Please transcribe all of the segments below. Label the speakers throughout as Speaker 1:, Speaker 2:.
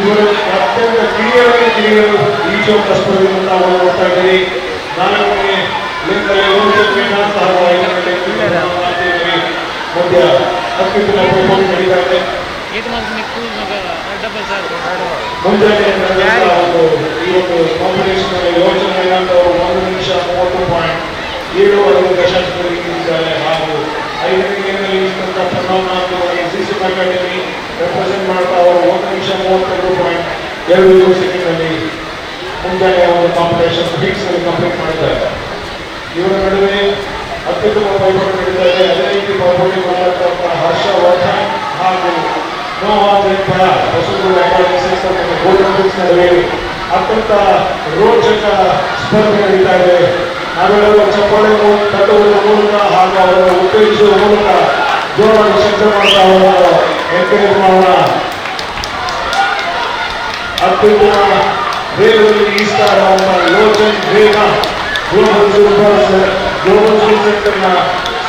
Speaker 1: ಇವರು ಅತ್ಯಂತ ಕಿರಿಯರು ಈಜೋಟ ಸ್ಪರ್ಧೆಯನ್ನು ನಾವು ನೋಡ್ತಾ ಇದ್ದೀರಿ. 4ನೇ ಲಿಂಗದಲ್ಲಿ ಶ್ರೀನಾಥ್ ಹಾಗೂ 5ನೇ ಮಧ್ಯ ಅತ್ಯುತ್ತಮ ಪೈಪೋಟಿ ನಡೀತಾ ಇದೆ. ಮುಂಜಾನೆ ಇವತ್ತು ಕಾಂಪಿಟೇಷನ್ ಯೋಜನೆ ಅವರು 1 ನಿಮಿಷ 30.75 ದಶಾಂಶಗಳಿದ್ದಾರೆ. ಹಾಗೂ 5ನೇ ಲಿಂಗದಲ್ಲಿ ಪ್ರಣವ್ ಸಿಸಿ ಅಕಾಡೆಮಿ ರೆಪ್ರೆಸೆಂಟ್ ಮಾಡ್ತಾ ಅವರು 1 ನಿಮಿಷ 32.22 ಸೆಕೆಂಡ್ನಲ್ಲಿ ಮುಂಜಾನೆ ಒಂದು ಕಾಂಪಿಟೇಷನ್ ಫಿಕ್ಸ್ ಅಲ್ಲಿ ಕಂಪ್ಲೀಟ್ ಮಾಡಿದ್ದಾರೆ. ಇವರ ನಡುವೆ ಅತ್ಯುತ್ತಮ ಪೈಪೋಟಿ ನಡೀತಾ ಇದೆ. ಅದೇ ರೀತಿ ಪೈಪೋಟಿ ಮಾಡುವಂತಹ ಹರ್ಷವರ್ಧನ್ ಹಾಗೂ ಹೊಸೂರು ಅಕಾಡೆಮಿ ಗೋಲ್ಡನ್ ಬುಕ್ಸ್ ನಡುವೆ ಅತ್ಯಂತ ರೋಚಕ ಸ್ಪರ್ಧೆ ನಡೀತಾ ಇದೆ. ನಾವೆಲ್ಲರೂ ಚಪ್ಪಾಳೆ ತಟ್ಟುವುದರ ಮೂಲಕ ಹಾಗೂ ಅವರನ್ನು ಉತ್ತೇಜಿಸುವ ಮೂಲಕ ಜೋರಾಗಿ ಶಬ್ದ ಮಾಡ್ತಾ ಅವರನ್ನು ಎನ್ಕರೇಜ್ ಮಾಡೋಣ. ಅತ್ಯುತ್ತಮ ವೇಗದಲ್ಲಿ ಈಸ್ತಾ ಇರುವಂತಹ ಲೋಚನ್ ವೇಗ ಗ್ಲೋಬಲ್ ಸೂಪರ್ ಸೆಂಟರ್ನ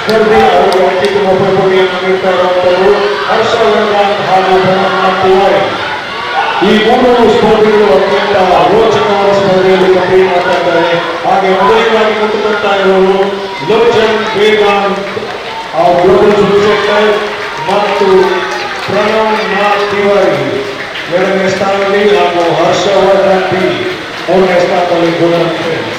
Speaker 1: ಸ್ಪರ್ಧೆ ಅವರು ಅತ್ಯುತ್ತಮ ಪೈಪೋಟಿಯನ್ನು ನೀಡ್ತಾ ಇರುವಂತವರು ಹರ್ಷವರ್ಧನ್ ಹಾಗೂ ತಿವಾರಿ. ಈ 3 ಸ್ಪರ್ಧೆಗಳು ಅತ್ಯಂತ ರೋಚಕವಾದ ಸ್ಪರ್ಧೆಯಲ್ಲಿ ಕಂಪ್ಲೀಟ್ ಮಾಡ್ತಾ ಇದ್ದಾರೆ. ಹಾಗೆ ಮೊದಲನೇದಾಗಿ ಕುಳಿತುಕೊಳ್ತಾ ಇರೋರು Lochan Vedant global super centre ಮತ್ತು ಪ್ರಣವ್ ತಿವಾರಿ 2ನೇ ಸ್ಥಾನದಲ್ಲಿ ಹಾಗೂ ಹರ್ಷವರ್ಧನ್ ಬಿ 3ನೇ ಸ್ಥಾನದಲ್ಲಿ golden friends.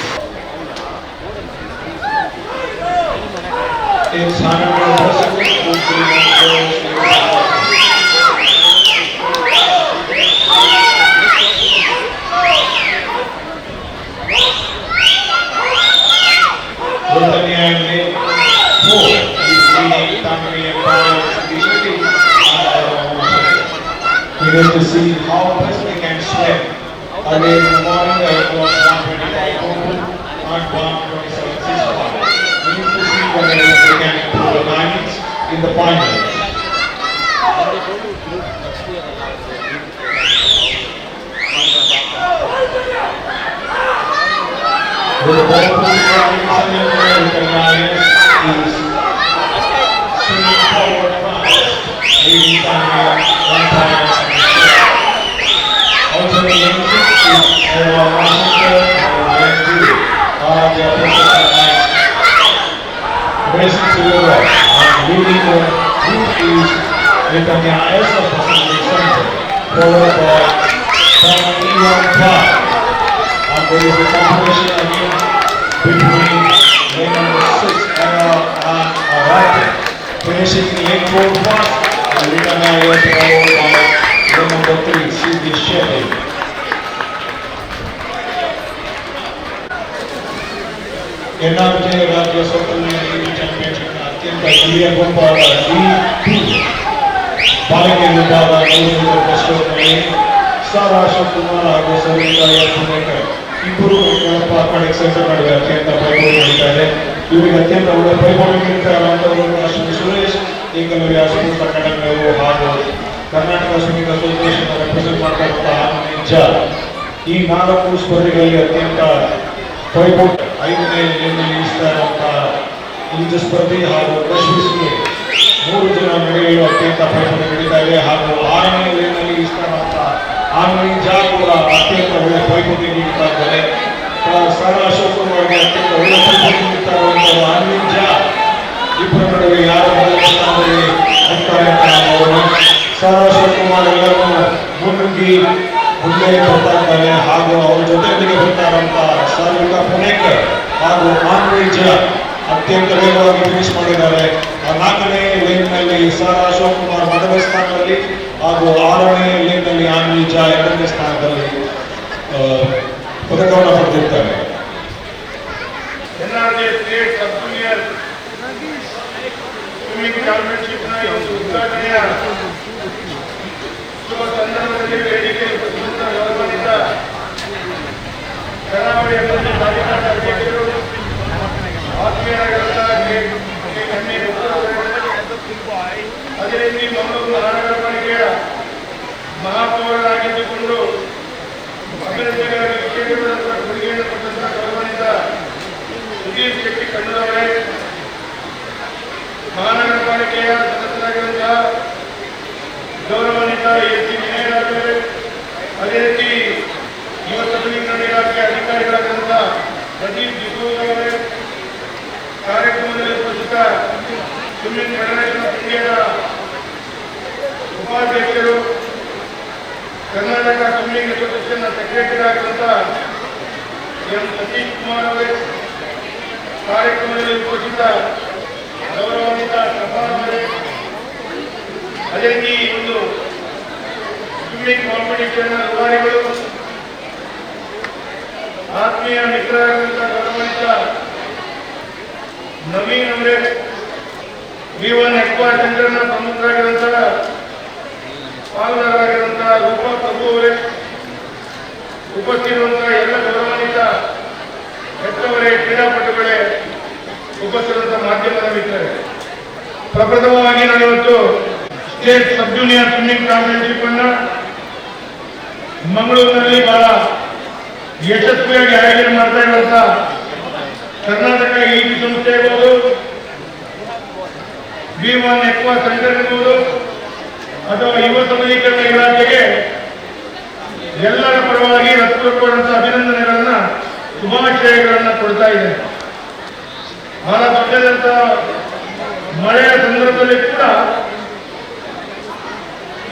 Speaker 1: We get to see how best they can swim. Early in the morning, it was 125 open and 127.65. We need to see whether they can improve the timings in the finals. With the ball position with the Lions is swimming forward fast, leading time 1 Also the Yankees is Washington and Wendy are the opposite racing to the right. And leading the group is Netanya S of Pacific Center, followed by Iwan Park. And there is a competition again between lane number 6 and Arati, finishing in lane 4 first, and Netanya S followed by lane number 3, C.D. Shetty. NRJ ರಾಜ್ಯ ಸ್ವತಂತ್ರ championship ಅತ್ಯಂತ ಹಿರಿಯ ಗುಂಪಾದ D2 ಬಾಲಿಕೆ ವಿಭಾಗ 100 metre ಬ್ರೆಸ್ಟ್ಸ್ಟ್ರೋಕ್ನಲ್ಲಿ Sara Shivakumar ಹಾಗೂ ಸರಿತಾ ಪುಣೇಕರ್ ಇಬ್ಬರು park ಎಕ್ಸೈಸರ್ ನಡುವೆ ಅತ್ಯಂತ ಪೈಪೋಟಿ ನಡೀತಾ ಇದೆ. ಇವರಿಗೆ ಅತ್ಯಂತ ಒಳ್ಳೆ ಪೈಪೋಟಿ ನೀಡ್ತಾ ಇರುವಂತವರು ಅಶ್ವಿನಿ ಸುರೇಶ್, ಏಕಲವ್ಯ ಸ್ಪೋರ್ಟ್ಸ್ ಅಕಾಡೆಮಿಯವರು ಹಾಗೂ ಕರ್ನಾಟಕ ಸ್ವಿಮ್ಮಿಂಗ್ ಅಸೋಸಿಯೇಷನ್ ರೆಪ್ರೆಸೆಂಟ್ ಮಾಡ್ತಾ ಇರುವಂತಹ ನಿಜ. ಈ 4 ಸ್ಪರ್ಧೆಗಳಲ್ಲಿ ಅತ್ಯಂತ ಪೈಪೋಟಿ 5ನೇ ಲೇನ್ನಲ್ಲಿ ಈಸ್ತಾ ಇರುವಂತಹ ಈಜು ಸ್ಪರ್ಧೆ ಹಾಗೂ ಯಶಸ್ವಿ 3 ಜನ ನಡೆಯಲು ಅತ್ಯಂತ ಪೈಪೋಟಿ ನಡೀತಾ ಇದೆ. ಹಾಗೂ 6ನೇ ಲೇನ್ನಲ್ಲಿ ಈಸ್ತಾ ಇರುವಂತಹ ಆನಂದ್ ಜಾ ಕೂಡ ಅತ್ಯಂತ ಒಳ್ಳೆ ಪೈಪೋಟಿ ನೀಡ್ತಾ ಇದ್ದಾರೆ. ಸಾರಾ ಅಶೋಕ್ ಕುಮಾರ್ಗೆ ಅತ್ಯಂತ ಒಳ್ಳೆ ಪೈಪೋಟಿ ನೀಡ್ತಾ ಇರುವಂತಹ ಆನಂದ್ ಜಾ ಇಬ್ಬರ ನಡುವೆ ಯಾರು ಮೊದಲ ಸ್ಥಾನದಲ್ಲಿ ಹೋಗ್ತಾರೆ ಅಂತ ನಾವು ನೋಡೋಣ. ಸಾರಾ ಅಶೋಕ್ ಕುಮಾರ್ ಎಲ್ಲರನ್ನು ಮುನ್ನುಗ್ಗಿ ಮುಂದೆ ಬರ್ತಾ ಇದ್ದಾರೆ. ಹಾಗೂ ಅವರ ಜೊತೆಯೊಂದಿಗೆ ಬರ್ತಾ ಇರುವಂತಹ ಸಾರ್ವಿಕಾ ಪುಣೇಕರ್ ಹಾಗೂ ಆನಂದ್ ಜಾ ಅತ್ಯಂತ ವೇಗವಾಗಿ ಫಿನಿಶ್ ಮಾಡಿದ್ದಾರೆ. 4ನೇ ಲೇನ್ನಲ್ಲಿ ಸಾರಾ ಅಶೋಕ್ ಕುಮಾರ್ ಮೊದಲ ಸ್ಥಾನದಲ್ಲಿ ಹಾಗೂ 6ನೇ ಲೇನ್ನಲ್ಲಿ ಆನಂದ್ ಜಾ 2ನೇ ಸ್ಥಾನದಲ್ಲಿ ಪದಕವನ್ನು ಪಡೆದಿದ್ದಾರೆ.
Speaker 2: NRJ state sub junior swimming ಚಾಂಪಿಯನ್ಶಿಪ್ನ ಉದ್ಘಾಟನೆಯ ಶುಭ ಸಂದರ್ಭದಲ್ಲಿ ವೇದಿಕೆ ಗೌರವಾನ್ವಿತ ಕರಾವಳಿ ಅಭಿವೃದ್ಧಿ ಪ್ರಾಧಿಕಾರದ ಅಧ್ಯಕ್ಷರು, ಆತ್ಮೀಯರಾಗಿರುವಂತಹ ಅದೇ ರೀತಿ ಮಂಗಳೂರು ಮಹಾನಗರ ಪಾಲಿಕೆಯ ಮಹಾಪೌರರಾಗಿದ್ದುಕೊಂಡು ಅಭಿವೃದ್ಧಿಗಾಗಿ ವಿಶೇಷವಾದ ಕೊಡುಗೆಯನ್ನು ಕೊಟ್ಟಂತಹ ಗೌರವಾನ್ವಿತ ಸುಧೀರ್ ಶೆಟ್ಟಿ ಕಣ್ಣವರೇ, ಮಹಾನಗರ ಪಾಲಿಕೆಯ ಸದಸ್ಯರಾಗಿರುವಂತಹ ಗೌರವಾನ್ವಿತ ಎಸ್ ಸಿ ವಿನಯರಾಜರೇ, ಸ್ವಿಮ್ಮಿಂಗ್ ಫೆಡರೇಷನ್ ಆಫ್ ಇಂಡಿಯಾದ ಉಪಾಧ್ಯಕ್ಷರು, ಕರ್ನಾಟಕ ಸ್ವಿಮ್ಮಿಂಗ್ ಅಸೋಸಿಯೇಷನ್ ಸೆಕ್ರೆಟರಿ ಆಗಿರುವಂತ ಎಂ ಸತೀಶ್ ಕುಮಾರ್ ಅವರೇ, ಕಾರ್ಯಕ್ರಮದಲ್ಲಿ ಉಪಸ್ಥಿತ ಗೌರವಾನ್ವಿತ ಸಭಾಪತಿ, ಅದೇ ರೀತಿ ಒಂದು ಸ್ವಿಮ್ಮಿಂಗ್ ಕಾಂಪಿಟಿಷನ್ ರೂವಾರಿಗಳು, ಆತ್ಮೀಯ ಮಿತ್ರರಾಗಿರುವಂತಹ ಗೌರವಾನ್ವಿತ ನವೀನ್ ಅವರೇ, V1 ಎಕ್ವಾ ಸೆಂಟರ್ನ ಪ್ರಮುಖರಾಗಿರುವಂತಹ ಪಾಲ್ಗಾರರಾಗಿರುವಂತಹ ರೂಪಾ ಪ್ರಭು ಅವರೇ, ಉಪಸ್ಥಿತಿರುವಂತಹ ಎಲ್ಲ ಗೌರವಾನ್ವಿತ ಹೆತ್ತವರೇ, ಕ್ರೀಡಾಪಟುಗಳೇ, ಉಪಸ್ಥಿತಿರುವಂತಹ ಮಾಧ್ಯಮದ ಮಿತ್ರರೇ, ಪ್ರಪ್ರಥಮವಾಗಿ ನಾನಿವತ್ತು state sub junior swimming championship ಅನ್ನ ಮಂಗಳೂರಿನಲ್ಲಿ ಬಹಳ ಯಶಸ್ವಿಯಾಗಿ ಆಯೋಜನೆ ಮಾಡ್ತಾ ಇರುವಂತಹ ಕರ್ನಾಟಕ ಈಜು ಸಂಸ್ಥೆ ಇರ್ಬೋದು, V1 ಎಕ್ವಾ ಸೆಂಟರ್ ಇರ್ಬೋದು ಅಥವಾ ಯುವ ಸಬಲೀಕರಣ ಇಲಾಖೆಗೆ ಎಲ್ಲರ ಪರವಾಗಿ ಹೃತ್ಪೂರ್ವಕವಾದಂತಹ ಅಭಿನಂದನೆಗಳನ್ನ, ಶುಭಾಶಯಗಳನ್ನ ಕೊಡ್ತಾ ಇದೆ. ಬಹಳ ದೊಡ್ಡದಂತಹ ಮಳೆಯ ಸಂದರ್ಭದಲ್ಲಿ ಕೂಡ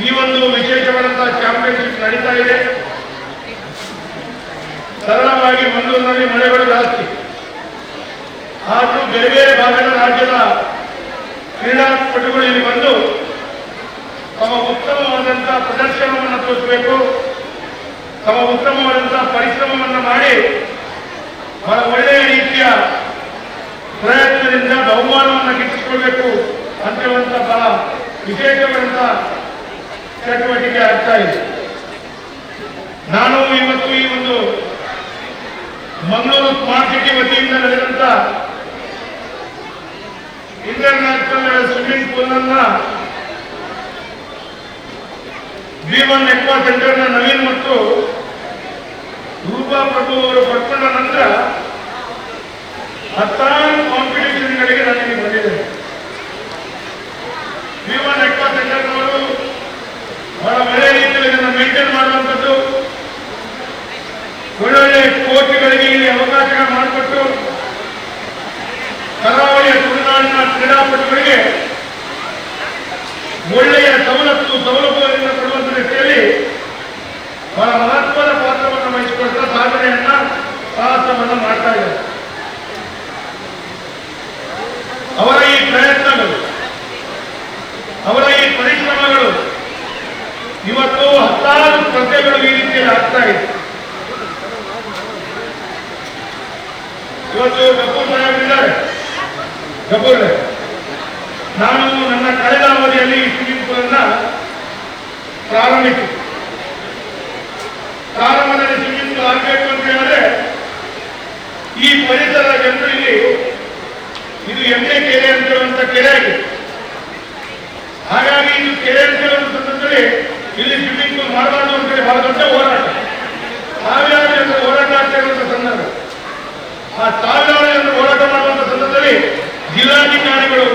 Speaker 2: ಈ ಒಂದು ವಿಶೇಷವಾದಂತಹ ಚಾಂಪಿಯನ್ಶಿಪ್ ನಡೀತಾ ಇದೆ. ಸರಳವಾಗಿ ಮಂಗಳೂರಿನಲ್ಲಿ ಮಳೆಗಳು ಜಾಸ್ತಿ, ಆದರೂ ಬೇರೆ ಬೇರೆ ಭಾಗದ ರಾಜ್ಯದ ಕ್ರೀಡಾಪಟುಗಳು ಇಲ್ಲಿ ಬಂದು ತಮ್ಮ ಉತ್ತಮವಾದಂತಹ ಪ್ರದರ್ಶನವನ್ನು ತೋರಿಸಬೇಕು, ತಮ್ಮ ಉತ್ತಮವಾದಂತಹ ಪರಿಶ್ರಮವನ್ನು ಮಾಡಿ ಬಹಳ ಒಳ್ಳೆಯ ರೀತಿಯ ಪ್ರಯತ್ನದಿಂದ ಬಹುಮಾನವನ್ನು ಗಿಟ್ಟಿಸಿಕೊಳ್ಬೇಕು ಅಂತೇಳುವಂತ ಬಹಳ ವಿಶೇಷವಾದಂತಹ ಚಟುವಟಿಕೆ ಆಗ್ತಾ ಇದೆ. ನಾನು ಇವತ್ತು ಈ ಒಂದು ಮಂಗಳೂರು ಸ್ಮಾರ್ಟ್ ಸಿಟಿ ವತಿಯಿಂದ ನಡೆದಂತ ಇಂಟರ್ನ್ಯಾಷನಲ್ ಸ್ವಿಮ್ಮಿಂಗ್ ಪೂಲ್ ಅನ್ನ V1 ಎಕ್ವಾ ಸೆಂಟರ್ನ ನವೀನ್ ಮತ್ತು ರೂಪಾ ಪ್ರಭು ಅವರು ಪಡ್ಕೊಂಡ ನಂತರ 16 ಕಾಂಪಿಟೇಷನ್ಗಳಿಗೆ ನಾನು ಇಲ್ಲಿ ಬಂದಿದ್ದೇನೆ. V1 ಎಕ್ವಾ ಸೆಂಟರ್ನವರು ಬಹಳ ಒಳ್ಳೆಯ ರೀತಿಯಲ್ಲಿ ಇದನ್ನು ಮೇಂಟೈನ್ ಮಾಡುವಂಥದ್ದು, ಒಳ್ಳೊಳ್ಳೆ ಕೋಚ್ಗಳಿಗೆ ಇಲ್ಲಿ ಅವಕಾಶ ಮಾಡಿಕೊಟ್ಟು ಕರಾವಳಿಯ ತುಳುನಾಡಿನ ಕ್ರೀಡಾಪಟುಗಳಿಗೆ ಒಳ್ಳೆಯ ಸೌಲಭ್ಯದಿಂದ ಕೊಡುವಂತ ರೀತಿಯಲ್ಲಿ ಬಹಳ ಮಹತ್ವದ ಪಾತ್ರವನ್ನು ವಹಿಸಿಕೊಳ್ತಾ ಸಾಹಸವನ್ನು ಮಾಡ್ತಾ ಇದ್ದಾರೆ. ಅವರ ಈ ಪ್ರಯತ್ನಗಳು, ಅವರ ಈ ಪರಿಶ್ರಮಗಳು ಇವತ್ತು 16 ಸ್ಪರ್ಧೆಗಳು ಈ ರೀತಿಯಲ್ಲಿ ಆಗ್ತಾ ಇದೆ. ಇವತ್ತು ಗಪೂರ್ ಸಾಹೇಬ್ ಇದ್ದಾರೆ. ಗಪೂರ್, ನಾನು ನನ್ನ ಕಳೆದ ಅವಧಿಯಲ್ಲಿ ಈ ಸ್ವಿಮ್ಮಿಂಗ್ ಪೂಲ್ ಅನ್ನ ಪ್ರಾರಂಭದಲ್ಲಿ ಸ್ವಿಮ್ಮಿಂಗ್ ಪೂಲ್ ಆಗಬೇಕು ಅಂತ ಹೇಳಿದ್ರೆ ಈ ಪರಿಸರದ ಜನರು ಇಲ್ಲಿ ಇದು ಎಣ್ಣೆ ಕೆರೆ ಅಂತ ಹೇಳುವಂತ ಕೆರೆ ಆಗಿದೆ. ಹಾಗಾಗಿ ಇದು ಕೆರೆ ಅಂತ ಹೇಳುವಂತ ಸಂದರ್ಭದಲ್ಲಿ ಇಲ್ಲಿ ಸ್ವಿಮ್ಮಿಂಗ್ ಪೂಲ್ ಮಾಡಬಾರ್ದು ಅಂತ ಹೇಳಿ ಬಹಳ ದೊಡ್ಡ ಹೋರಾಟ, ಸಾವಿರಾರು ಜನರು ಹೋರಾಟ ಆಗ್ತಾ ಇರುವಂತ ಸಂದರ್ಭ. ಆ ಸಾವಿರಾರು ಜನರು ಹೋರಾಟ ಮಾಡುವಂತ ಸಂದರ್ಭದಲ್ಲಿ ಜಿಲ್ಲಾಧಿಕಾರಿಗಳು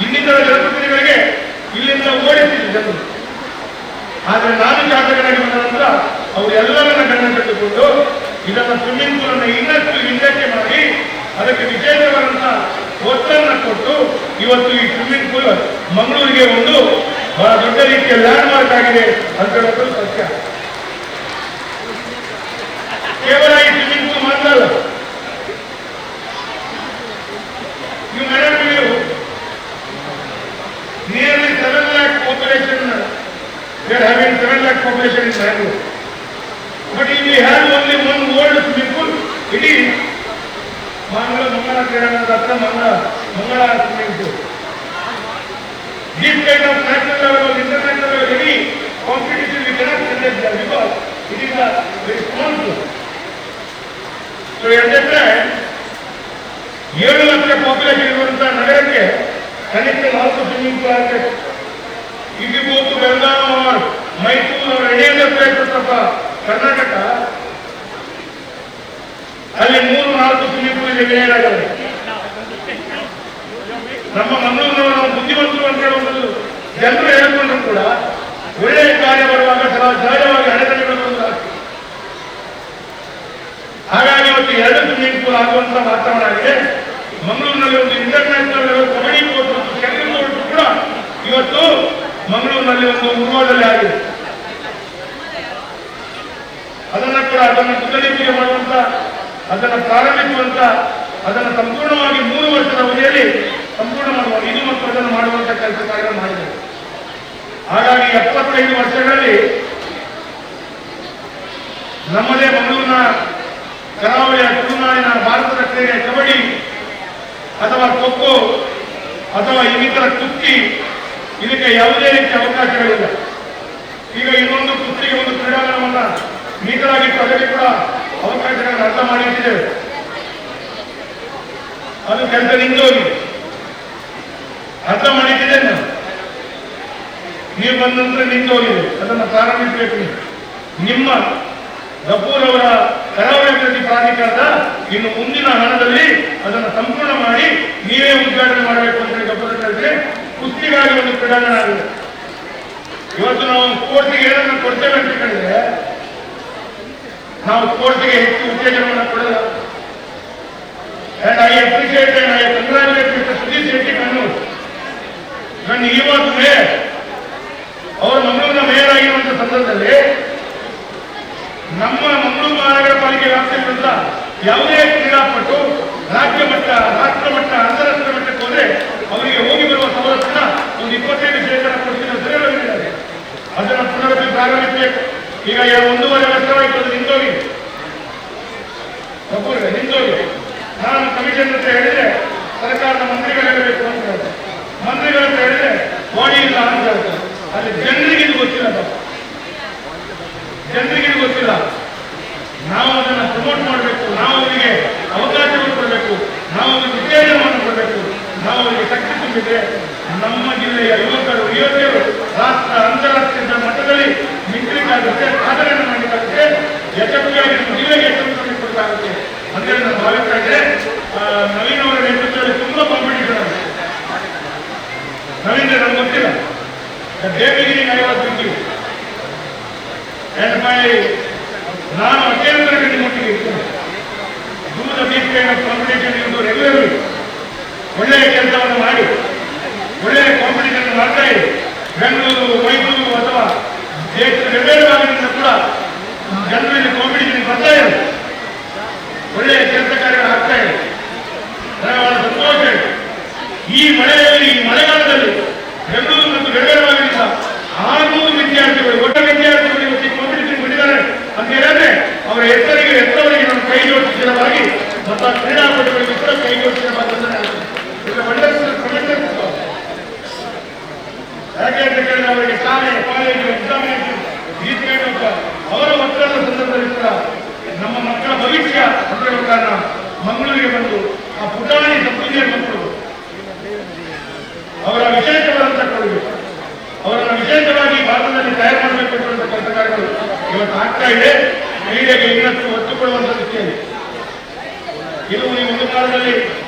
Speaker 2: ಇನ್ನಿತರ ಜನಪ್ರತಿನಿಧಿಗಳಿಗೆ ಇಲ್ಲಿಂದ ಓಡಿಸಿದ್ರು ಜನರು. ಆದರೆ ನಾನು ಶಾಸಕನಾಗಿ ಬಂದ ನಂತರ ಅವರೆಲ್ಲರನ್ನ ಗಮನದಲ್ಲಿಟ್ಟುಕೊಂಡು ಇದನ್ನು ಸ್ವಿಮ್ಮಿಂಗ್ ಪೂಲ್ ಅನ್ನು ಇನ್ನಷ್ಟು ಹಿಂದಕ್ಕೆ ಮಾಡಿ ಅದಕ್ಕೆ ವಿಶೇಷವಾದಂತಹ ಒತ್ತನ್ನು ಕೊಟ್ಟು ಇವತ್ತು ಈ ಸ್ವಿಮ್ಮಿಂಗ್ ಪೂಲ್ ಮಂಗಳೂರಿಗೆ ಒಂದು ಬಹಳ ದೊಡ್ಡ ರೀತಿಯ ಲ್ಯಾಂಡ್ ಮಾರ್ಕ್ ಆಗಿದೆ ಅಂತ ಹೇಳೋದು ಸತ್ಯ. ಕೇವಲ ಈ ಸ್ವಿಮ್ಮಿಂಗ್ ಪೂಲ್ ಮಾತ್ರ ಅಲ್ಲ, you may not believe nearly 7 lakh population, we are having 7 lakh population in Bangalore. But if we have only one old swimming pool, it is Mangala Kiranadatta Mangala swimming pool. This kind of national level or international level, any competition we cannot conduct there because it is a very small pool. So at that time, 7 lakh population ಇರುವಂತಹ ನಗರಕ್ಕೆ ಕನಿಷ್ಠ 4 swimming pool ಆಗಬೇಕು. ಇದು ಹೋಗಿ ಬೆಳಗಾವಿ ಮೈಸೂರು ಅವರ ಎಣೆಯ ಕರ್ನಾಟಕ ಅಲ್ಲಿ 3-4 swimming pool ವಿಲೀನಾಗವೆ. ನಮ್ಮ ಮಂಗಳೂರಿನವರು ನಾವು ಬುದ್ಧಿವಂತರು ಅಂತ ಹೇಳುವಂಥದ್ದು ಜನರು ಹೇಳಿಕೊಂಡ್ರು ಕೂಡ ಒಳ್ಳೆಯ ಕಾರ್ಯ ಬರುವಾಗ ಸಹಜವಾಗಿ ಅಡೆತಡೆಗಳು ಆಗ್ತದೆ. ಹಾಗಾಗಿ ಇವತ್ತು 2 ಸ್ವಿಮ್ಮಿಂಗ್ ಪೂಲ್ ಆಗುವಂತಹ ವಾತಾವರಣ ಆಗಿದೆ. ಮಂಗಳೂರಿನಲ್ಲಿ ಒಂದು ಇಂಟರ್ನ್ಯಾಷನಲ್ ಲೆವೆಲ್ ಕಬಡ್ಡಿ ಕೋಚ್ ಮಂಗಳೂರಿನಲ್ಲಿ ಒಂದು ಉರ್ವದಲ್ಲಿ ಆಗಿದೆ. ಅದನ್ನು ಪುನರುಜ್ಜೀವನ ಮಾಡುವಂತ, ಅದನ್ನು ಪ್ರಾರಂಭಿಸುವಂತ, ಅದನ್ನು ಸಂಪೂರ್ಣವಾಗಿ 3 ವರ್ಷದ ಅವಧಿಯಲ್ಲಿ ಸಂಪೂರ್ಣ ಮಾಡುವ ಇದು ಮತ್ತು ಅದನ್ನು ಮಾಡುವಂತ ಕೆಲಸ ಕಾರ್ಯ ಮಾಡಿದೆ. ಹಾಗಾಗಿ 75 ವರ್ಷಗಳಲ್ಲಿ ನಮ್ಮದೇ ಮಂಗಳೂರಿನ ಕರಾವಳಿಯ ತುಳುನಾಡಿನ ಭಾರತದ ಕ್ರೀಡೆ ಕಬಡ್ಡಿ ಅಥವಾ ಖೋಖೋ ಅಥವಾ ಇನ್ನಿತರ ಕುಸ್ತಿ ಇದಕ್ಕೆ ಯಾವುದೇ ರೀತಿಯ ಅವಕಾಶಗಳಿಲ್ಲ. ಈಗ ಇನ್ನೊಂದು ಕುಸ್ತಿಗೆ ಒಂದು ಕ್ರೀಡಾಂಗಣವನ್ನ ಮೀಸಲಾಗಿಟ್ಟು ಅದಕ್ಕೆ ಕೂಡ ಅವಕಾಶಗಳನ್ನು ಅರ್ಥ ಮಾಡಿಟ್ಟಿದ್ದೇವೆ. ಅದು ಕೆಲಸ ನಿಂತೋಗಿ ಅರ್ಥ ಮಾಡಿಟ್ಟಿದೆ. ನೀವು ಬಂದ ನಂತರ ನಿಂತೋಗಿದೆ. ಅದನ್ನು ಪ್ರಾರಂಭಿಸಬೇಕು. ನಿಮ್ಮ ಗಫೂರ್ ಅವರ ಕರಾವಳಿ ಅಭಿವೃದ್ಧಿ ಪ್ರಾಧಿಕಾರದ ಇನ್ನು ಮುಂದಿನ ಹಣದಲ್ಲಿ ಅದನ್ನು ಸಂಪೂರ್ಣ ಮಾಡಿ ನೀವೇ ಉದ್ಘಾಟನೆ ಮಾಡಬೇಕು ಅಂತ ಗಫೂರ್ ಹೇಳಿದ್ರೆ ಕುಸ್ತಿಗಾಗಿ ಒಂದು ಕ್ರೀಡಾಂಗಣ ಆಗಿದೆ. ಇವತ್ತು ನಾವು ಸ್ಪೋರ್ಟ್ಸ್ಗೆ ಏನನ್ನು ಕೊಡ್ತೇವೆ ಅಂತ ಹೇಳಿದ್ರೆ ನಾವು ಸ್ಪೋರ್ಟ್ಸ್ಗೆ ಹೆಚ್ಚು ಉತ್ತೇಜನವನ್ನು ಕೊಡಲ್ಲ. And I appreciate and I congratulate Mr. Sudhir Shetty Kannur. When he was mayor, ಅವರು ಮಂಗಳೂರಿನ ಮೇಯರ್ ಆಗಿರುವಂತಹ ಸಂದರ್ಭದಲ್ಲಿ ನಮ್ಮ ಮಂಗಳೂರು ಮಹಾನಗರ ಪಾಲಿಕೆ ವ್ಯಾಪ್ತಿಯಿಂದ ಯಾವುದೇ ಕ್ರೀಡಾಪಟು ರಾಜ್ಯ ಮಟ್ಟ, ರಾಷ್ಟ್ರ ಮಟ್ಟ, ಅಂತಾರಾಷ್ಟ್ರೀಯ ಮಟ್ಟಕ್ಕೆ ಹೋದ್ರೆ ಅವರಿಗೆ ಹೋಗಿ ಬರುವ ಸವಲತ್ತನ್ನ ಒಂದು 25% ಕೊಡ್ತೀನಿ ಅಂತ ಹೇಳಿದ್ದಾರೆ. ಅದನ್ನು ಪುನರಪಿ ಪ್ರಾರಂಭಿಸಬೇಕು. ಈಗ 1.5 ವರ್ಷವಾಯಿತು ಅದು ನಿಂತೋಗಿ ನಿಂತೋಗಿ. ನಾನು ಕಮಿಷನ್ ಅಂತ ಹೇಳಿದ್ರೆ ಸರ್ಕಾರದ ಮಂತ್ರಿಗಳು ಹೇಳಬೇಕು ಅಂತ ಹೇಳ್ತಾರೆ. ಮಂತ್ರಿಗಳು ಅಂತ ಹೇಳಿದ್ರೆ ಬಾಡಿ ಇಲ್ಲ ಅಂತ ಹೇಳ್ತಾರೆ. ಅಲ್ಲಿ ಜನರಿಗೆ ಇದು ಗೊತ್ತಿಲ್ಲ. ನಾವು ಅದನ್ನು ಪ್ರಮೋಟ್ ಮಾಡಬೇಕು. ನಾವು ಅವರಿಗೆ ಅವಕಾಶಗಳು ಕೊಡಬೇಕು. ನಾವು ಅವರಿಗೆ ಉತ್ತೇಜನವನ್ನು ಕೊಡಬೇಕು. ನಾವು ಅವರಿಗೆ ಶಕ್ತಿ ತುಂಬಿದ್ರೆ ನಮ್ಮ ಜಿಲ್ಲೆಯ ಯುವಕರು ಯುವತಿಯರು ರಾಷ್ಟ್ರ ಅಂತಾರಾಷ್ಟ್ರೀಯ ಮಟ್ಟದಲ್ಲಿ ನಿಂತಲಿಕ್ಕಾಗುತ್ತೆ, ಸಾಧನೆಯನ್ನು ಮಾಡಲಿಕ್ಕಾಗುತ್ತೆ, ಯಶಸ್ವಿಯಾಗಿ ಜಿಲ್ಲೆಗೆ ಯಶಸ್ವಿ ಕೊಡಲಾಗುತ್ತೆ ಅಂದ್ರೆ ನಾನು ಭಾವಿಸ್ತಾ ಇದ್ದೆ. ನವೀನ್ ಅವರ ನೇತೃತ್ವದಲ್ಲಿ ತುಂಬಾ ಕಾಂಪಿಟೇಷನ್ ಆಗಿದೆ. ನವೀನ್ ನಮ್ಗೆ ಗೊತ್ತಿಲ್ಲ. Day beginning I was with you. ನಾನು ಅಧ್ಯಯನ ತರಗತಿ ಮಟ್ಟಿಗೆ ಇರ್ತೇನೆ. ದೂರದ ದೀಪ್ ಕೈಂಡ್ ಆಫ್ ಕಾಂಪಿಟೇಷನ್ ಇರುವುದು ರೆಗ್ಯುಲರ್ಲಿ ಒಳ್ಳೆಯ ಕೆಲಸವನ್ನು ಮಾಡಿ ಒಳ್ಳೆಯ ಕಾಂಪಿಟೇಷನ್ ಮಾಡ್ತಾ ಇದೆ. ಬೆಂಗಳೂರು, ಮೈಸೂರು ಅಥವಾ ದೇಶದ ಬೇರೆ ಭಾಗದಿಂದ ಕೂಡ ಜನರಲ್ಲಿ ಕಾಂಪಿಟೇಷನ್ ಬರ್ತಾ ಇದೆ. ಒಳ್ಳೆಯ ಕೆಲಸ ಕಾರ್ಯಗಳು ಆಗ್ತಾ ಇದೆ. ಬಹಳ ಸಂತೋಷ ಇದೆ. ಈ ಮಳೆಯಲ್ಲಿ, ಈ ಮಳೆಗಾಲದಲ್ಲಿ ಬೆಂಗಳೂರು ಮತ್ತು ಬೇರೆ ಭಾಗದಿಂದ 600 ವಿದ್ಯಾರ್ಥಿಗಳು, ಒಟ್ಟ ವಿದ್ಯಾರ್ಥಿಗಳು ಇವತ್ತು ಕಾಂಪಿಟೇಷನ್ ಬಿಟ್ಟಿದ್ದಾರೆ ಅಂತ ಹೇಳಿದ್ರೆ ಅವರ ಎತ್ತರವರಿಗೆ ನಾವು ಕೈ ಜೋಡಿಸಿದವಾಗಿ ಮತ್ತು ಕ್ರೀಡಾಪಟುಗಳಿಗೆ ಕೂಡ ಕೈ ಜೋಡಿಸಿದವಾಗಿ ಯಾಕೆ ಅಂತ ಕೇಳಿದ್ರೆ ಅವರಿಗೆ ಶಾಲೆ, ಕಾಲೇಜು, ಎಕ್ಸಾಮಿನೇಷನ್ ಅವರ ಒತ್ತಡದ ಸಂದರ್ಭದಲ್ಲಿ ಕೂಡ ನಮ್ಮ ಮಕ್ಕಳ ಭವಿಷ್ಯ ಅಂತ ಕಾರಣ ಮಂಗಳೂರಿಗೆ ಬಂದು ಆ ಪುಟಾಣಿ ಸಬ್ಜೆಕ್ಟ್ ಮಕ್ಕಳು ಅವರ ವಿಶೇಷವಾದಂತಹ ಕೊಡುಗೆ, ಅವರನ್ನು ವಿಶೇಷವಾಗಿ ಭಾರತದಲ್ಲಿ ತಯಾರು ಮಾಡಬೇಕು ಎನ್ನುವಂಥ ಕೆಲಸ ಕಾರ್ಯಗಳು ಇವತ್ತು ಆಗ್ತಾ ಇದೆ. ಕ್ರೀಡೆಗೆ ಇನ್ನಷ್ಟು ಒತ್ತು ಕೊಡುವಂತ ದೃಷ್ಟಿಯಲ್ಲಿ ಇದು ನೀವು ಒಂದು ಕಾಲದಲ್ಲಿ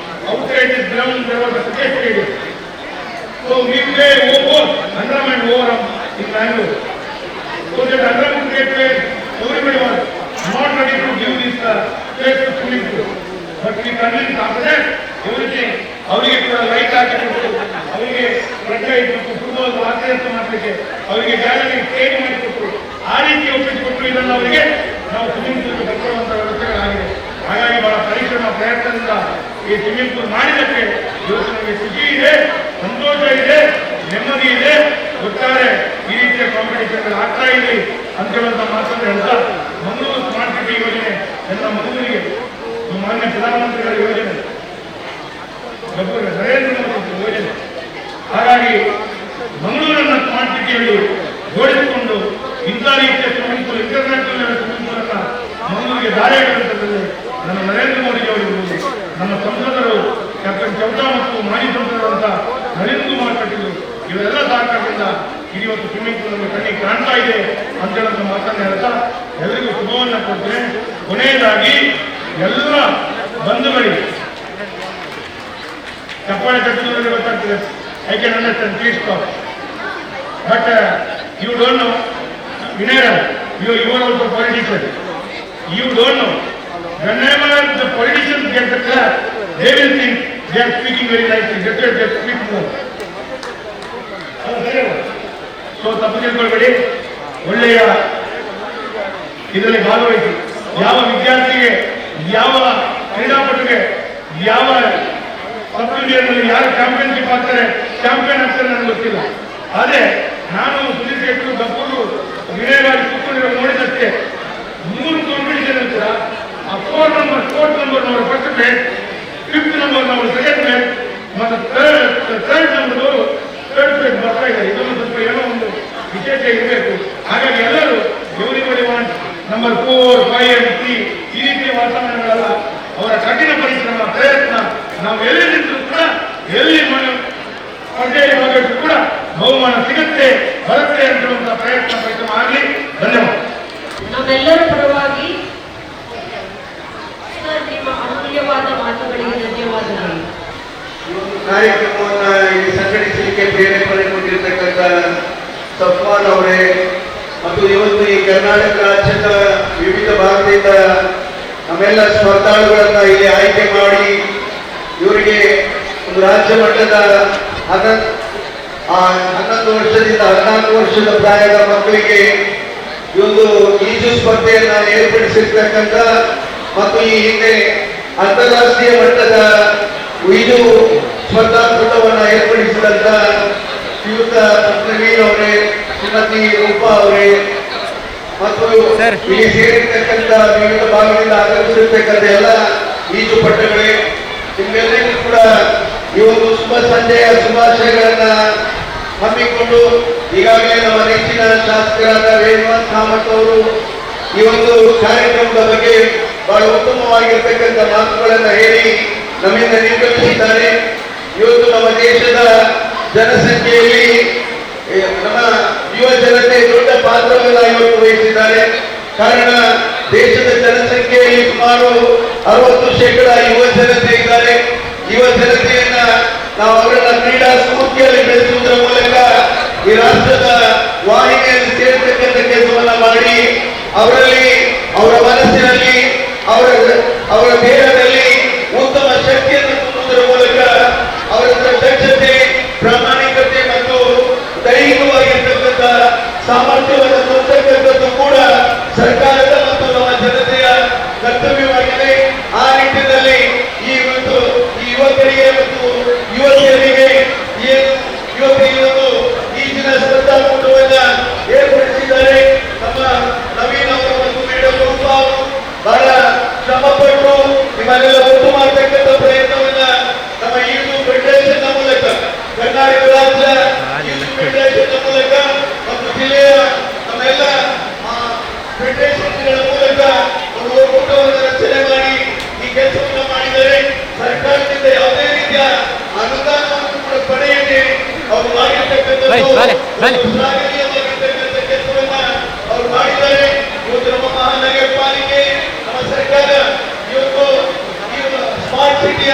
Speaker 2: ಔಟ್ಸೈಡ್ ಗ್ರೌಂಡ್ ಸಜೆಸ್ಟ್ ಇದೆ. So we play over Andhra and over in Bangalore. So that Andhra cricket players, everybody was not ready to give this place to swimming pool. But we convinced after that everything. ಅವರಿಗೆ ಕೂಡ light ಹಾಕಿಕೊಟ್ಟು, ಅವರಿಗೆ ಪ್ರಜ್ಞೆ ಇಟ್ಟು football ಆಶ್ರಯ ಮಾಡಲಿಕ್ಕೆ ಅವರಿಗೆ gallery stage ಮಾಡಿಕೊಟ್ಟು ಆ ರೀತಿ ಒಪ್ಪಿಸಿಕೊಟ್ಟು ಇದನ್ನು ಅವರಿಗೆ ನಾವು ಸ್ವಿಮ್ಮಿಂಗ್ ಪೂಲ್ ಕಟ್ಟುವಂತಹ ವ್ಯವಸ್ಥೆಗಳಾಗಿದೆ. ಹಾಗಾಗಿ ಬಹಳ ಪರಿಶ್ರಮ ಪ್ರಯತ್ನದಿಂದ ಈ ಸ್ವಿಮ್ಮಿಂಗ್ ಪೂಲ್ ಮಾಡಿದ್ದಕ್ಕೆ ಇವತ್ತು ನಮಗೆ ಖುಷಿ ಇದೆ, ಸಂತೋಷ ಇದೆ, ನೆಮ್ಮದಿ ಇದೆ. ಒಟ್ಟಾರೆ ಈ ರೀತಿಯ ಕಾಂಪಿಟೇಷನ್ ಆಗ್ತಾ ಇದೆ ಅಂತ ಹೇಳುವಂತ ಮಾತನ್ನು ಹೇಳ್ತಾ ಮಂಗಳೂರು ಸ್ಮಾರ್ಟ್ ಸಿಟಿ ಯೋಜನೆ ಎಲ್ಲ ಮಂಗಳೂರಿಗೆ ಮಾನ್ಯ ಪ್ರಧಾನಮಂತ್ರಿಗಳ ಯೋಜನೆ, ನರೇಂದ್ರ ಮೋದಿ ಯೋಜನೆ. ಹಾಗಾಗಿ ಮಂಗಳೂರನ್ನ ಸ್ಮಾರ್ಟ್ ಸಿಟಿಯಲ್ಲಿ ಜೋಡಿಸಿಕೊಂಡು ಇಂಥ ರೀತಿಯ swimming pool, international level swimming pool ಅನ್ನ ಮಂಗಳೂರಿಗೆ ದಾರಿ ಹಾಕುವಂಥದ್ದಲ್ಲಿ ನಮ್ಮ ನರೇಂದ್ರ ಮೋದಿ ಅವರಿರ್ಬೋದು, ನಮ್ಮ ಸಂಸದರು ಕ್ಯಾಪ್ಟನ್ ಚೌಟಾ ಮತ್ತು ಮಾಜಿ ಸಂಸದರಾದಂಥ ನಳಿನ್ ಕುಮಾರ್ ಕಟೀಲ್ ಇವೆಲ್ಲ ಸಹಕಾರದಿಂದ ಇವತ್ತು ಸ್ವಿಮ್ಮಿಂಗ್ ಪೂಲ್ ನಮ್ಮ ಕಣ್ಣಿಗೆ ಕಾಣ್ತಾ ಇದೆ ಅಂತ ಹೇಳುವಂಥ ಮಾತನ್ನು ಹೇಳ್ತಾ ಎಲ್ಲರಿಗೂ ಶುಭವನ್ನು ಕೊಡ್ತೇನೆ. ಕೊನೆಯದಾಗಿ ಎಲ್ಲ ಬಂಧುಗಳಿಗೆ ಚಪ್ಪಾಳೆ ತಟ್ಟುವುದರಲ್ಲಿ ಗೊತ್ತಾಗ್ತದೆ. I can understand, please stop. But you don't know, Vinay, you are also politician. You don't know. Whenever the politicians get the clap, they will think they are speaking very nicely. They speak more. So ತಪ್ಪು ತಿಳ್ಕೊಳ್ಬೇಡಿ, ಒಳ್ಳೆಯ ಇದರಲ್ಲಿ ಭಾಗವಹಿಸಿ. ಯಾವ ವಿದ್ಯಾರ್ಥಿಗೆ, ಯಾವ ಕ್ರೀಡಾಪಟುಗೆ, ಯಾವ ಸಬ್ ಜೂನಿಯರ್ನಲ್ಲಿ ಯಾರು championship ಆಗ್ತಾರೆ, ಚಾಂಪಿಯನ್ ಆಗ್ತಾರೆ ನನಗೆ ಗೊತ್ತಿಲ್ಲ. ಆದರೆ ನಾನು ಸುನೀಲ್ ಶೆಟ್ಟರು ಗಪ್ಪೂರು ವಿನಯವಾಗಿ ಕೂತ್ಕೊಂಡಿರೋ ನೋಡಿದಷ್ಟೇ 3 ಕಾಂಪಿಟೇಷನ್ ಕೂಡ ಆ 4th ನಂಬರ್ ನವರು ಫಸ್ಟ್ ಪ್ಲೇಸ್, 5th ನಂಬರ್ ನವರು ಸೆಕೆಂಡ್ ಪ್ಲೇಸ್ ಮತ್ತು ಥರ್ಡ್ ನಂಬರ್ ಥರ್ಡ್ ಪ್ಲೇಸ್ ಬರ್ತಾ ಇದ್ದಾರೆ. ಇದೊಂದು ಸ್ವಲ್ಪ ಏನೋ ಒಂದು ವಿಶೇಷ ಇರಬೇಕು. ಹಾಗಾಗಿ ಎಲ್ಲರೂ ಎವ್ರಿಬಡಿ ವಾಂಟ್ ನಂಬರ್ 4, 5 and 3 ಈ ರೀತಿಯ ವಾತಾವರಣಗಳೆಲ್ಲ ಅವರ ಕಠಿಣ ಪರಿಶ್ರಮ, ಪ್ರಯತ್ನ. ನಾವು ಎಲ್ಲಿ ನಿಂತರೂ ಕೂಡ, ಎಲ್ಲಿ ಸ್ಪರ್ಧೆಯಲ್ಲಿ ಭಾಗವಹಿಸಿದ್ರು ಕೂಡ ಬಹುಮಾನ ಸಿಗುತ್ತೆ, ಬರುತ್ತೆ ಅಂತ ಪ್ರಯತ್ನ ಪರಿಶ್ರಮ ಆಗಲಿ. ಧನ್ಯವಾದ.
Speaker 3: ನಮ್ಮೆಲ್ಲರ ಪರವಾಗಿ ನಿಮ್ಮ ಅಮೂಲ್ಯವಾದ ಮಾತುಗಳಿಗೆ ಧನ್ಯವಾದಗಳು.
Speaker 4: ಕಾರ್ಯಕ್ರಮವನ್ನು ಇಲ್ಲಿ ಸಂಘಟಿಸಲಿಕ್ಕೆ ಪ್ರೇರಣೆ ಕೊಟ್ಟಿರ್ತಕ್ಕಂಥ ಸಫ್ವಾನ್ ಅವರೇ ಮತ್ತು ಇವತ್ತು ಈ ಕರ್ನಾಟಕ ರಾಜ್ಯದ ವಿವಿಧ ಭಾಗದಿಂದ ನಮ್ಮೆಲ್ಲ ಸ್ಪರ್ಧಾಳುಗಳನ್ನ ಇಲ್ಲಿ ಆಯ್ಕೆ ಮಾಡಿ ಇವರಿಗೆ ಒಂದು ರಾಜ್ಯ ಮಟ್ಟದ 11 ವರ್ಷದಿಂದ 14 ವರ್ಷದ ಪ್ರಾಯದ ಮಕ್ಕಳಿಗೆ ಈ ಒಂದು ಈಜು ಸ್ಪರ್ಧೆಯನ್ನ ಏರ್ಪಡಿಸಿರ್ತಕ್ಕಂಥ ಮತ್ತು ಈ ಹಿಂದೆ ಅಂತಾರಾಷ್ಟ್ರೀಯ ಮಟ್ಟದ ಈಜು ಸ್ಪರ್ಧಾಕೂಟವನ್ನು ಏರ್ಪಡಿಸಿದಂತ ಶ್ರೀಯುತ ನವೀನ್ ಅವರೇ, ಶ್ರೀಮತಿ ರೂಪಾ ಅವರೇ ಮತ್ತು ಇಲ್ಲಿ ಸೇರಿರ್ತಕ್ಕಂಥ ವಿವಿಧ ಭಾಗದಿಂದ ಆಗಮಿಸಿರ್ತಕ್ಕಂಥ ಎಲ್ಲ ಈಜು ಪಟುಗಳೇ, ನಿಮ್ಗೆಲ್ಲರಿಗೂ ಕೂಡ ಈ ಒಂದು ಶುಭ ಸಂಜೆಯ ಶುಭಾಶಯಗಳನ್ನ ಹಮ್ಮಿಕೊಂಡು ಈಗಾಗಲೇ ನಮ್ಮ ನೆಚ್ಚಿನ ಶಾಸಕರಾದ ರೇಣುಕಾಂತ್ ಕಾಮತ್ ಅವರು ಈ ಒಂದು ಕಾರ್ಯಕ್ರಮದ ಬಗ್ಗೆ ಬಹಳ ಉತ್ತಮವಾಗಿರ್ತಕ್ಕಂಥ ಮಾತುಗಳನ್ನ ಹೇಳಿ ನಮ್ಮಿಂದ ನಿರ್ಗಮಿಸಿದ್ದಾರೆ. ಇವತ್ತು ನಮ್ಮ ದೇಶದ ಜನಸಂಖ್ಯೆಯಲ್ಲಿ ನಮ್ಮ ಯುವ ಜನತೆ ದೊಡ್ಡ ಪಾತ್ರವನ್ನು ಇವತ್ತು ವಹಿಸಿದ್ದಾರೆ. ಕಾರಣ ದೇಶದ ಜನಸಂಖ್ಯೆಯಲ್ಲಿ ಸುಮಾರು 60% ಯುವ ಜನತೆ ಇದ್ದಾರೆ. ಯುವ ಜನತೆಯನ್ನ ನಾವು ಅವರನ್ನ ಕ್ರೀಡಾ ಸ್ಫೂರ್ತಿಯಲ್ಲಿ ಬೆಳೆಸುವುದರ ಮೂಲಕ ಈ ರಾಷ್ಟ್ರದ ವಾಹಿನಿಯಲ್ಲಿ ಸೇರ್ತಕ್ಕಂಥ ಕೆಲಸವನ್ನ ಮಾಡಿ ಅವರಲ್ಲಿ, ಅವರ ಮನಸ್ಸಿನಲ್ಲಿ, ಅವರ ದೇಹದಲ್ಲಿ ಉತ್ತಮ ಶಕ್ತಿಯನ್ನು ತುಂಬುವುದರ ಮೂಲಕ ಅವರ ದಕ್ಷತೆ, ಪ್ರಾಮಾಣಿಕತೆ ಮತ್ತು ದೈಹಿಕವಾಗಿರ್ತಕ್ಕಂಥ ಸಾಮರ್ಥ್ಯವನ್ನು ತುಂಬತಕ್ಕಂಥದ್ದು ಕೂಡ ಸರ್ಕಾರದ ಮತ್ತು ನಮ್ಮ ಜನತೆಯ ಕರ್ತವ್ಯವಾಗಿದೆ. ಆ ನಿಟ್ಟಿನಲ್ಲಿ ಈ ಯುವಕರಿಗೆ ಮತ್ತು ಯುವತಿಯರಿಗೆ ಇವತ್ತು ಈಜಿನ ಸ್ಪರ್ಧಾಕೂಟವನ್ನ ಏರ್ಪಡಿಸಿದ್ದಾರೆ. ನಮ್ಮ ನವೀನ್ ಅವರು ಮತ್ತು ಮೇಡಮ್ ರೂಪಾ ಅವರು ಬಹಳ ಶ್ರಮಪಟ್ಟು ನಿಮ್ಮನ್ನೆಲ್ಲ ಒಟ್ಟು ಮಾಡತಕ್ಕಂಥ ಪ್ರಯತ್ನವನ್ನ ನಮ್ಮ ಈಜು ಫೆಡರೇಷನ್ ಮೂಲಕ, ಕರ್ನಾಟಕ ರಾಜ್ಯ ಈಜು ಫೆಡರೇಷನ್ ಮೂಲಕ ಮತ್ತು ಜಿಲ್ಲೆಯ ನಮ್ಮೆಲ್ಲ ಫೆಡರೇಷನ್ಗಳ ಮೂಲಕ ಒಂದು ಒಕ್ಕೂಟವನ್ನು ರಚನೆ ಮಾಡಿ ಈ ಕೆಲಸವನ್ನು ಮಾಡಿದರೆ ಸರ್ಕಾರದಿಂದ ಯಾವುದೇ ರೀತಿಯ ಅನುದಾನವನ್ನು ಕೂಡ ಪಡೆಯದೆ ಅವರು ಮಾಡಿರ್ತಕ್ಕಂಥ ಶ್ಲಾಘನೀಯವಾಗಿರ್ತಕ್ಕಂಥ ಕೆಲಸವನ್ನ ಅವರು ಮಾಡಿದ್ದಾರೆ. ಇವತ್ತು ನಮ್ಮ ಮಹಾನಗರ ಪಾಲಿಕೆ, ನಮ್ಮ ಸರ್ಕಾರ ಇವತ್ತು ಸ್ಮಾರ್ಟ್ ಸಿಟಿಯ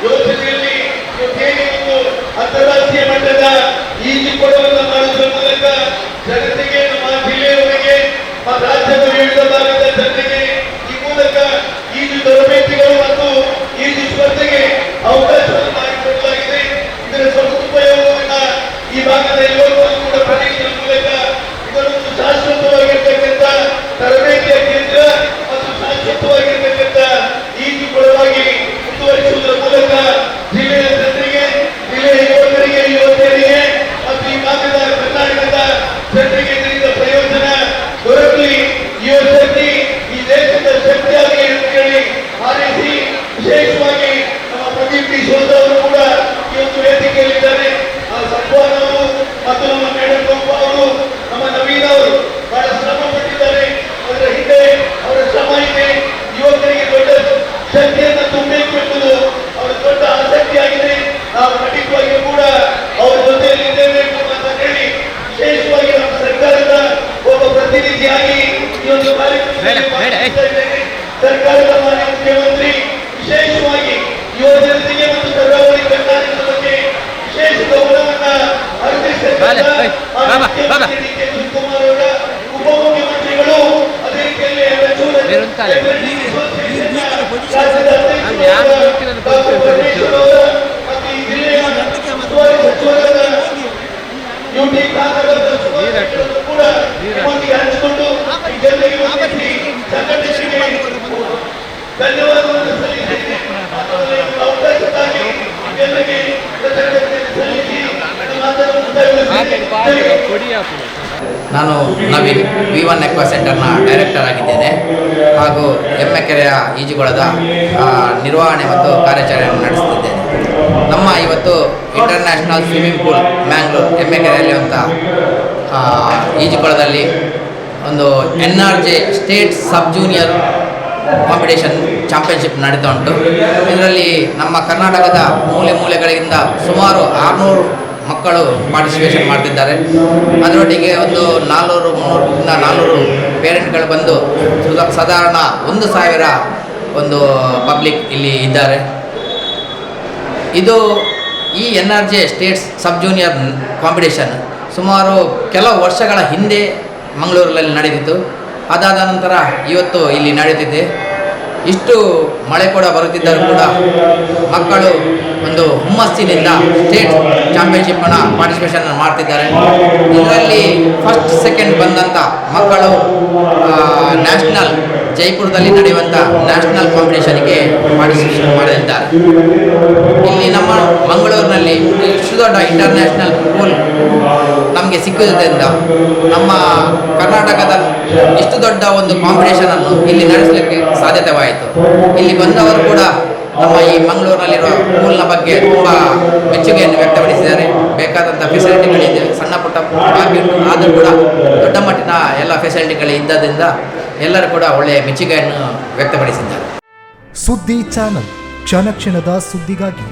Speaker 4: ಯೋಜನೆಯಲ್ಲಿ ಇವತ್ತೇನು ಒಂದು ಅಂತಾರಾಷ್ಟ್ರೀಯ ಮಟ್ಟದ ಈಜುಕೊಳವನ್ನು ಮಾಡುವುದರ ಮೂಲಕ ಜನತೆಗೆ, ನಮ್ಮ ಜಿಲ್ಲೆಯವರಿಗೆ, ರಾಜ್ಯದ ವಿವಿಧ ಭಾಗದ ಜನತೆಗೆ ಈ ಮೂಲಕ ಈಜು ತರಬೇತಿಗಳು ಮತ್ತು ಈಜು ಸ್ಪರ್ಧೆಗೆ ಅವಕಾಶವನ್ನು ಮಾಡಿಕೊಡಲಾಗಿದೆ. ಇದರ ಸದುಪಯೋಗವನ್ನ ಈ ಭಾಗದ ಯುವಕರು ಕೂಡ ಪಡೆಯುವುದರ ಮೂಲಕ ಇದರೊಂದು ಶಾಶ್ವತವಾಗಿರ್ತಕ್ಕಂಥ ತರಬೇತಿಯ ಕೇಂದ್ರ ಮತ್ತು ಶಾಶ್ವತವಾಗಿರ್ತಕ್ಕಂಥ ಈಜುಕೊಳವಾಗಿ ಮುಂದುವರಿಸುವುದರ ಮೂಲಕ ಜಿಲ್ಲೆಯ ಜನರಿಗೆ, ಜಿಲ್ಲೆಯ ಯುವಕರಿಗೆ, ಯುವತಿಯರಿಗೆ ಮತ್ತು ಈ ಭಾಗದ ಕರ್ನಾಟಕದ ಜನರಿಗೆ ಇದರಿಂದ ಪ್ರಯೋಜನ ದೊರಕಲಿ. ಯುವ ಶಕ್ತಿ ಈ ದೇಶದ ಶಕ್ತಿಯಾಗಿ ಹೇಳಿ ಹಾರೈಸಿ, ವಿಶೇಷವಾಗಿ ನಮ್ಮ ಪ್ರದೀಪ್ ಡಿಸೋಜ ಅವರು ಕೂಡ ಈ ಒಂದು ವೇದಿಕೆಯಲ್ಲಿದ್ದಾರೆ. ಸಫ್ವಾನ್ ಅವರು ಮತ್ತು ನಮ್ಮ ಮೇಡಮ್ ರೂಪಾ ಅವರು, ನಮ್ಮ ನವೀನ್ ಅವರು ಬಹಳ ಶ್ರಮ ಪಟ್ಟಿದ್ದಾರೆ. ಅದರ ಹಿಂದೆ ಅವರ ಶ್ರಮ ಇದೆ. ಯುವಕರಿಗೆ ದೊಡ್ಡ ಶಕ್ತಿಯನ್ನು ತುಂಬಬೇಕು ಎಂಬುದು ಅವರ ದೊಡ್ಡ ಆಸಕ್ತಿಯಾಗಿದೆ. ನಾವು ಖಂಡಿತವಾಗಿಯೂ ಕೂಡ ಅವರ ಜೊತೆಯಲ್ಲಿ ಇದ್ದೇವೆ ಅಂತ ಹೇಳಿ ವಿಶೇಷವಾಗಿ ನಮ್ಮ ಸರ್ಕಾರದ ಒಬ್ಬ ಪ್ರತಿನಿಧಿಯಾಗಿ ಈ ಒಂದು ಕಾರ್ಯಕ್ರಮದಲ್ಲಿ ಸರ್ಕಾರದ ಮಾನ್ಯ ಮುಖ್ಯಮಂತ್ರಿ ವಿಶೇಷವಾಗಿ ಯುವ ಜನತೆಗೆ ಮತ್ತು ಕರಾವಳಿ ಕರ್ನಾಟಕದ ಬಗ್ಗೆ ವಿಶೇಷ ಗೌರವವನ್ನ ಅರ್ಪಿಸಿದ್ದಾರೆ. ಶಿವಕುಮಾರ್ ಅವರ ಉಪಮುಖ್ಯಮಂತ್ರಿಗಳು, ಅದೇ ರೀತಿಯಲ್ಲಿ ಮತ್ತು ಈ ಜಿಲ್ಲೆಯ ಸಚಿವರಾದ ಯುಟಿ ಖಾದರ್ ಇದೆಲ್ಲರಿಗೂ ವಂದಿಸಿ ಸಂಘಟನೆಗೆ ಧನ್ಯವಾದವನ್ನು ಸಲ್ಲಿಸಿ ಅವಕಾಶಕ್ಕಾಗಿ ಇದೆಲ್ಲರಿಗೆ ಕೃತಜ್ಞತೆ ಸಲ್ಲಿಸಿ ನನ್ನ ಮಾತನ್ನು ಮುಕ್ತಾಯಗೊಳಿಸುತ್ತೇನೆ.
Speaker 5: ನಾನು ನವೀನ್ V1 ಎಕ್ವಾ ಸೆಂಟರ್ನ ಡೈರೆಕ್ಟರ್ ಆಗಿದ್ದೇನೆ ಹಾಗೂ ಎಮ್ಮೆಕೆರೆಯ ಈಜುಗೊಳದ ನಿರ್ವಹಣೆ ಮತ್ತು ಕಾರ್ಯಾಚರಣೆಯನ್ನು ನಡೆಸುತ್ತಿದ್ದೇನೆ. ನಮ್ಮ ಇವತ್ತು ಇಂಟರ್ನ್ಯಾಷನಲ್ ಸ್ವಿಮ್ಮಿಂಗ್ ಪೂಲ್ ಮ್ಯಾಂಗ್ಳೂರ್ ಎಮ್ಮೆಕೆರೆಯಲ್ಲಿರುವಂಥ ಈಜುಕೊಳದಲ್ಲಿ ಒಂದು NRJ state sub junior competition championship ನಡೀತಾ ಉಂಟು. ಇದರಲ್ಲಿ ನಮ್ಮ ಕರ್ನಾಟಕದ ಮೂಲೆ ಮೂಲೆಗಳಿಂದ ಸುಮಾರು 600 ಮಕ್ಕಳು ಪಾರ್ಟಿಸಿಪೇಷನ್ ಮಾಡ್ತಿದ್ದಾರೆ. ಅದರೊಟ್ಟಿಗೆ ಒಂದು 400 ಪೇರೆಂಟ್ಗಳು ಬಂದು ಸಾಧಾರಣ 1,000 ಒಂದು ಪಬ್ಲಿಕ್ ಇಲ್ಲಿ ಇದ್ದಾರೆ. ಈ NRJ ಸ್ಟೇಟ್ಸ್ ಸಬ್ ಜೂನಿಯರ್ ಕಾಂಪಿಟೇಷನ್ ಸುಮಾರು ಕೆಲವು ವರ್ಷಗಳ ಹಿಂದೆ ಮಂಗಳೂರಲ್ಲಿ ನಡೆದಿತ್ತು. ಅದಾದ ನಂತರ ಇವತ್ತು ಇಲ್ಲಿ ನಡೆಯುತ್ತಿದೆ. ಇಷ್ಟು ಮಳೆ ಕೂಡ ಬರುತ್ತಿದ್ದರೂ ಕೂಡ ಮಕ್ಕಳು ಒಂದು ಹುಮ್ಮಸ್ಸಿನಿಂದ ಸ್ಟೇಟ್ ಚಾಂಪಿಯನ್ಶಿಪ್ನ ಪಾರ್ಟಿಸಿಪೇಷನ್ ಮಾಡ್ತಿದ್ದಾರೆ. ಇದರಲ್ಲಿ ಫಸ್ಟ್ ಸೆಕೆಂಡ್ ಬಂದಂಥ ಮಕ್ಕಳು ನ್ಯಾಷನಲ್ ಜೈಪುರದಲ್ಲಿ ನಡೆಯುವಂಥ ನ್ಯಾಷನಲ್ ಕಾಂಪಿಟೇಷನ್ಗೆ ಪಾರ್ಟಿಸಿಪೇಷನ್ ಮಾಡಲಿದ್ದಾರೆ. ಇಲ್ಲಿ ನಮ್ಮ ಮಂಗಳೂರಿನಲ್ಲಿ ಇಷ್ಟು ದೊಡ್ಡ ಇಂಟರ್ನ್ಯಾಷನಲ್ ಪೂಲ್ ನಮಗೆ ಸಿಕ್ಕಿದ್ದರಿಂದ ನಮ್ಮ ಕರ್ನಾಟಕದ ಇಷ್ಟು ದೊಡ್ಡ ಒಂದು ಕಾಂಪಿಟೇಷನನ್ನು ಇಲ್ಲಿ ನಡೆಸಲಿಕ್ಕೆ ಸಾಧ್ಯತೆವಾಯಿತು. ಇಲ್ಲಿ ಬಂದವರು ಕೂಡ ನಮ್ಮ ಈ ಮಂಗಳೂರಿನಲ್ಲಿರುವ ಪೂಲ್ನ ಬಗ್ಗೆ ತುಂಬ ಮೆಚ್ಚುಗೆಯನ್ನು ವ್ಯಕ್ತಪಡಿಸಿದ್ದಾರೆ. ಬೇಕಾದಂಥ ಫೆಸಿಲಿಟಿಗಳಿದೆ, ಸಣ್ಣ ಪುಟ್ಟ ಬಾಕಿ ಉಂಟು, ಆದರೂ ಕೂಡ ದೊಡ್ಡ ಮಟ್ಟಿನ ಎಲ್ಲ ಫೆಸಿಲಿಟಿಗಳು ಇದ್ದದಿಂದ ಎಲ್ಲರೂ ಕೂಡ ಒಳ್ಳೆಯ ಮೆಚ್ಚುಗೆಯನ್ನು ವ್ಯಕ್ತಪಡಿಸಿದ್ದಾರೆ.
Speaker 6: ಸುದ್ದಿ ಚಾನಲ್, ಕ್ಷಣ ಕ್ಷಣದ ಸುದ್ದಿಗಾಗಿ.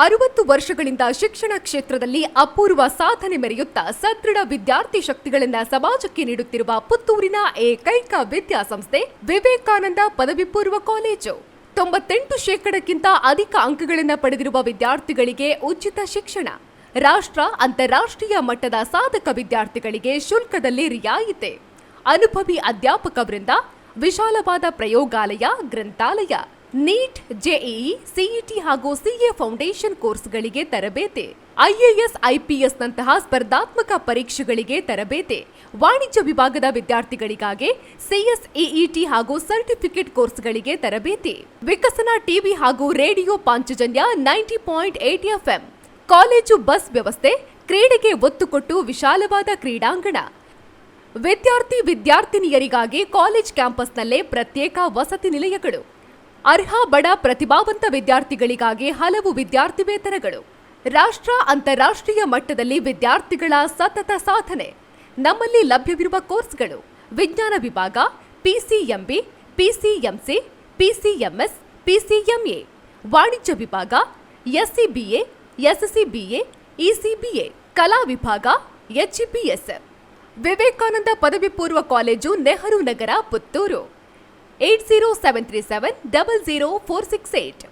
Speaker 7: 60 ವರ್ಷಗಳಿಂದ ಶಿಕ್ಷಣ ಕ್ಷೇತ್ರದಲ್ಲಿ ಅಪೂರ್ವ ಸಾಧನೆ ಮೆರೆಯುತ್ತಾ ಸದೃಢ ವಿದ್ಯಾರ್ಥಿ ಶಕ್ತಿಗಳನ್ನ ಸಮಾಜಕ್ಕೆ ನೀಡುತ್ತಿರುವ ಪುತ್ತೂರಿನ ಏಕೈಕ ವಿದ್ಯಾಸಂಸ್ಥೆ ವಿವೇಕಾನಂದ ಪದವಿ ಪೂರ್ವ ಕಾಲೇಜು. 98% ಅಧಿಕ ಅಂಕಗಳನ್ನು ಪಡೆದಿರುವ ವಿದ್ಯಾರ್ಥಿಗಳಿಗೆ ಉಚಿತ ಶಿಕ್ಷಣ, ರಾಷ್ಟ್ರ ಅಂತಾರಾಷ್ಟ್ರೀಯ ಮಟ್ಟದ ಸಾಧಕ ವಿದ್ಯಾರ್ಥಿಗಳಿಗೆ ಶುಲ್ಕದಲ್ಲಿ ರಿಯಾಯಿತಿ, ಅನುಭವಿ ಅಧ್ಯಾಪಕ ವೃಂದ, ವಿಶಾಲವಾದ ಪ್ರಯೋಗಾಲಯ, ಗ್ರಂಥಾಲಯ, ನೀಟ್, ಜೆಇಇ, ಸಿಇಟಿ ಹಾಗೂ ಸಿಎ ಫೌಂಡೇಶನ್ ಕೋರ್ಸ್ಗಳಿಗೆ ತರಬೇತಿ, IAS, IPS ನಂತಹ ಸ್ಪರ್ಧಾತ್ಮಕ ಪರೀಕ್ಷೆಗಳಿಗೆ ತರಬೇತಿ, ವಾಣಿಜ್ಯ ವಿಭಾಗದ ವಿದ್ಯಾರ್ಥಿಗಳಿಗಾಗಿ CSEET ಹಾಗೂ ಸರ್ಟಿಫಿಕೇಟ್ ಕೋರ್ಸ್ಗಳಿಗೆ ತರಬೇತಿ, ವಿಕಸನ ಟಿವಿ ಹಾಗೂ radio Panchajanya 90.8 FM, college bus ವ್ಯವಸ್ಥೆ, ಕ್ರೀಡೆಗೆ ಒತ್ತು ಕೊಟ್ಟು ವಿಶಾಲವಾದ ಕ್ರೀಡಾಂಗಣ, ವಿದ್ಯಾರ್ಥಿನಿಯರಿಗಾಗಿ ಕಾಲೇಜ್ ಕ್ಯಾಂಪಸ್ನಲ್ಲೇ ಪ್ರತ್ಯೇಕ ವಸತಿ ನಿಲಯಗಳು, ಅರ್ಹ ಬಡ ಪ್ರತಿಭಾವಂತ ವಿದ್ಯಾರ್ಥಿಗಳಿಗಾಗಿ ಹಲವು ವಿದ್ಯಾರ್ಥಿ ವೇತನಗಳು, ರಾಷ್ಟ್ರ ಅಂತಾರಾಷ್ಟ್ರೀಯ ಮಟ್ಟದಲ್ಲಿ ವಿದ್ಯಾರ್ಥಿಗಳ ಸತತ ಸಾಧನೆ. ನಮ್ಮಲ್ಲಿ ಲಭ್ಯವಿರುವ ಕೋರ್ಸ್ಗಳು: ವಿಜ್ಞಾನ ವಿಭಾಗ, PCMB, PCMC, PCMS, PCMA, ವಾಣಿಜ್ಯ ವಿಭಾಗ, SCBA, SCBA, ECBA, ಕಲಾ ವಿಭಾಗ, HEPS. ವಿವೇಕಾನಂದ ಪದವಿ ಪೂರ್ವ college, Nehru Nagar, Puttur. 80737 00468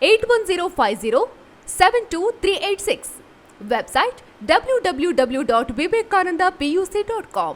Speaker 7: 81050 72386. Website www.vivekanandapuc.com.